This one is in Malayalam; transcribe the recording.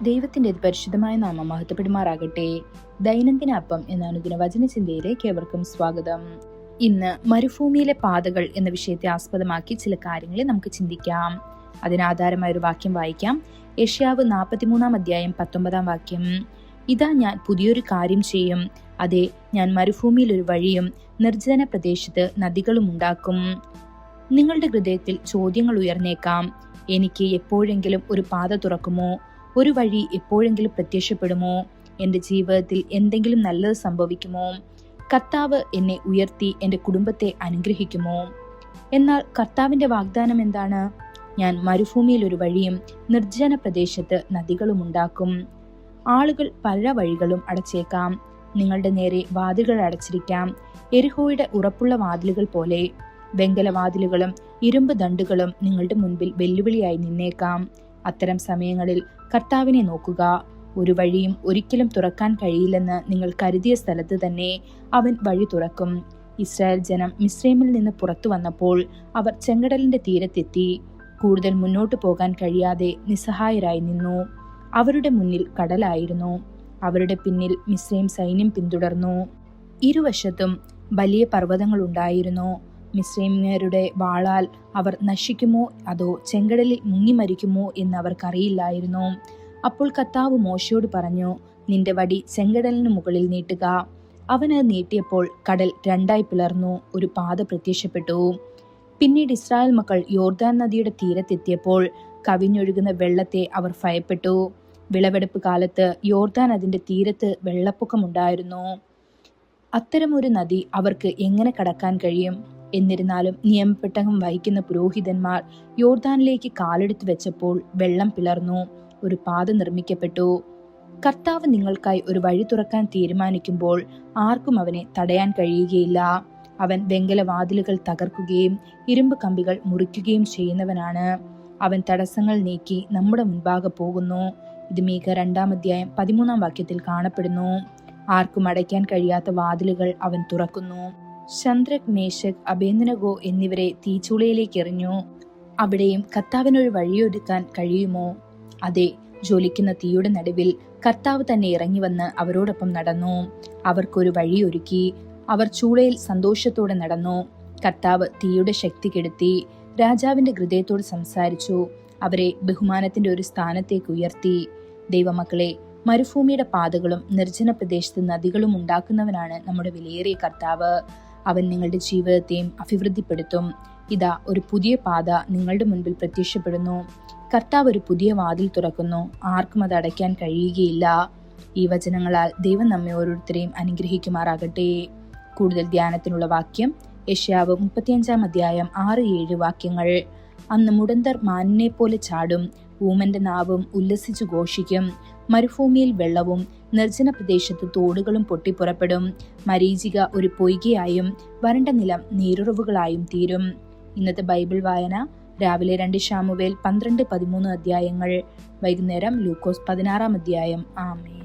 ദൈവത്തിന്റെ പരിശുദ്ധമായ നാമം മഹത്വപ്പെടുമാറാകട്ടെ. ദൈനംദിന അപ്പം എന്ന അനുദിന വചനചിന്തയിലേക്ക് ഏവർക്കും സ്വാഗതം. ഇന്ന് മരുഭൂമിയിലെ പാതകൾ എന്ന വിഷയത്തെ ആസ്പദമാക്കി ചില കാര്യങ്ങളെ നമുക്ക് ചിന്തിക്കാം. അതിനാധാരമായ ഒരു വാക്യം വായിക്കാം. യെശയ്യാവ് 43:19 ഇതാ ഞാൻ പുതിയൊരു കാര്യം ചെയ്യും, അതെ ഞാൻ മരുഭൂമിയിൽ ഒരു വഴിയും നിർജ്ജന പ്രദേശത്ത് നദികളും ഉണ്ടാക്കും. നിങ്ങളുടെ ഹൃദയത്തിൽ ചോദ്യങ്ങൾ ഉയർന്നേക്കാം. എനിക്ക് എപ്പോഴെങ്കിലും ഒരു പാത തുറക്കുമോ? ഒരു വഴി എപ്പോഴെങ്കിലും പ്രത്യക്ഷപ്പെടുമോ? എൻ്റെ ജീവിതത്തിൽ എന്തെങ്കിലും നല്ലത് സംഭവിക്കുമോ? കർത്താവ് എന്നെ ഉയർത്തി എൻ്റെ കുടുംബത്തെ അനുഗ്രഹിക്കുമോ? എന്നാൽ കർത്താവിൻ്റെ വാഗ്ദാനം എന്താണ്? ഞാൻ മരുഭൂമിയിൽ ഒരു വഴിയും നിർജ്ജന പ്രദേശത്ത് നദികളും ഉണ്ടാക്കും. ആളുകൾ പല വഴികളും അടച്ചേക്കാം, നിങ്ങളുടെ നേരെ വാതിലുകൾ അടച്ചിരിക്കാം. യെരിഹോയുടെ ഉറപ്പുള്ള വാതിലുകൾ പോലെ വെങ്കല വാതിലുകളും ഇരുമ്പ് ദണ്ടുകളും നിങ്ങളുടെ മുൻപിൽ വെല്ലുവിളിയായി നിന്നേക്കാം. അത്തരം സമയങ്ങളിൽ കർത്താവിനെ നോക്കുക. ഒരു വഴിയും ഒരിക്കലും തുറക്കാൻ കഴിയില്ലെന്ന് നിങ്ങൾ കരുതിയ സ്ഥലത്ത് തന്നെ അവൻ വഴി തുറക്കും. ഇസ്രായേൽ ജനം മിസ്രൈമിൽ നിന്ന് പുറത്തു വന്നപ്പോൾ അവർ ചെങ്കടലിന്റെ തീരത്തെത്തി. കൂടുതൽ മുന്നോട്ടു പോകാൻ കഴിയാതെ നിസ്സഹായരായി നിന്നു. അവരുടെ മുന്നിൽ കടലായിരുന്നു, അവരുടെ പിന്നിൽ മിസ്രൈം സൈന്യം പിന്തുടർന്നു. ഇരുവശത്തും വലിയ പർവ്വതങ്ങൾ ഉണ്ടായിരുന്നു. മിസ്രൈമ്യരുടെ വാളാൽ അവർ നശിക്കുമോ അതോ ചെങ്കടലിൽ മുങ്ങിമരിക്കുമോ എന്ന് അവർക്കറിയില്ലായിരുന്നു. അപ്പോൾ കർത്താവ് മോശയോട് പറഞ്ഞു, നിന്റെ വടി ചെങ്കടലിന് മുകളിൽ നീട്ടുക. അവനത് നീട്ടിയപ്പോൾ കടൽ രണ്ടായി പിളർന്നു, ഒരു പാത പ്രത്യക്ഷപ്പെട്ടു. പിന്നീട് ഇസ്രായേൽ മക്കൾ യോർദാൻ നദിയുടെ തീരത്തെത്തിയപ്പോൾ കവിഞ്ഞൊഴുകുന്ന വെള്ളത്തെ അവർ ഭയപ്പെട്ടു. വിളവെടുപ്പ് കാലത്ത് യോർദാൻ അതിന്റെ തീരത്ത് വെള്ളപ്പൊക്കമുണ്ടായിരുന്നു. അത്തരമൊരു നദി അവർക്ക് എങ്ങനെ കടക്കാൻ കഴിയും? എന്നിരുന്നാലും നിയമപ്പെട്ടകം വഹിക്കുന്ന പുരോഹിതന്മാർ യോർദാനിലേക്ക് കാലെടുത്ത് വെച്ചപ്പോൾ വെള്ളം പിളർന്നു, ഒരു പാത നിർമ്മിക്കപ്പെട്ടു. കർത്താവ് നിങ്ങൾക്കായി ഒരു വഴി തുറക്കാൻ തീരുമാനിക്കുമ്പോൾ ആർക്കും അവനെ തടയാൻ കഴിയുകയില്ല. അവൻ വെങ്കല വാതിലുകൾ തകർക്കുകയും ഇരുമ്പ് കമ്പികൾ മുറിക്കുകയും ചെയ്യുന്നവനാണ്. അവൻ തടസ്സങ്ങൾ നീക്കി നമ്മുടെ മുൻപാകെ പോകുന്നു. ഇത് മീഖ 2:13 കാണപ്പെടുന്നു. ആർക്കും അടയ്ക്കാൻ കഴിയാത്ത വാതിലുകൾ അവൻ തുറക്കുന്നു. ശദ്രക്, മേശക്, അബേദ്നെഗോ എന്നിവരെ തീച്ചൂളയിലേക്ക് എറിഞ്ഞു. അവിടെയും കർത്താവിനൊരു വഴിയൊരുക്കാൻ കഴിയുമോ? അതെ, ജ്വലിക്കുന്ന തീയുടെ നടുവിൽ കർത്താവ് തന്നെ ഇറങ്ങി വന്ന് അവരോടൊപ്പം നടന്നു. അവർക്കൊരു വഴിയൊരുക്കി. അവർ ചൂളയിൽ സന്തോഷത്തോടെ നടന്നു. കർത്താവ് തീയുടെ ശക്തി കെടുത്തി. രാജാവിന്റെ ഹൃദയത്തോട് സംസാരിച്ചു. അവരെ ബഹുമാനത്തിന്റെ ഒരു സ്ഥാനത്തേക്ക് ഉയർത്തി. ദൈവമക്കളെ, മരുഭൂമിയുടെ പാതകളും നിർജ്ജന പ്രദേശത്ത് നദികളും ഉണ്ടാക്കുന്നവനാണ് നമ്മുടെ വിലയേറിയ കർത്താവ്. അവൻ നിങ്ങളുടെ ജീവിതത്തെയും അഭിവൃദ്ധിപ്പെടുത്തും. ഇതാ ഒരു പുതിയ പാത നിങ്ങളുടെ മുൻപിൽ പ്രത്യക്ഷപ്പെടുന്നു. കർത്താവ് ഒരു പുതിയ വാതിൽ തുറക്കുന്നു, ആർക്കും അത് അടയ്ക്കാൻ കഴിയുകയില്ല. ഈ വചനങ്ങളാൽ ദൈവം നമ്മെ ഓരോരുത്തരെയും അനുഗ്രഹിക്കുമാറാകട്ടെ. കൂടുതൽ ധ്യാനത്തിനുള്ള വാക്യം യെശയ്യാവ് 35:6-7 അന്ന് മുടന്തർ മാനിനെ പോലെ ചാടും, ഊമന്റെ നാവും ഉല്ലസിച്ചു ഘോഷിക്കും. മരുഭൂമിയിൽ വെള്ളവും നിർജ്ജന പ്രദേശത്ത് തോടുകളും പൊട്ടിപ്പുറപ്പെടും. മരീചിക ഒരു പൊയ്കയായും വരണ്ട നിലം നീരുറവുകളായും തീരും. ഇന്നത്തെ ബൈബിൾ വായന രാവിലെ 2 ശമൂവേൽ 12-13 വൈകുന്നേരം ലൂക്കോസ് 16 ആമേൻ.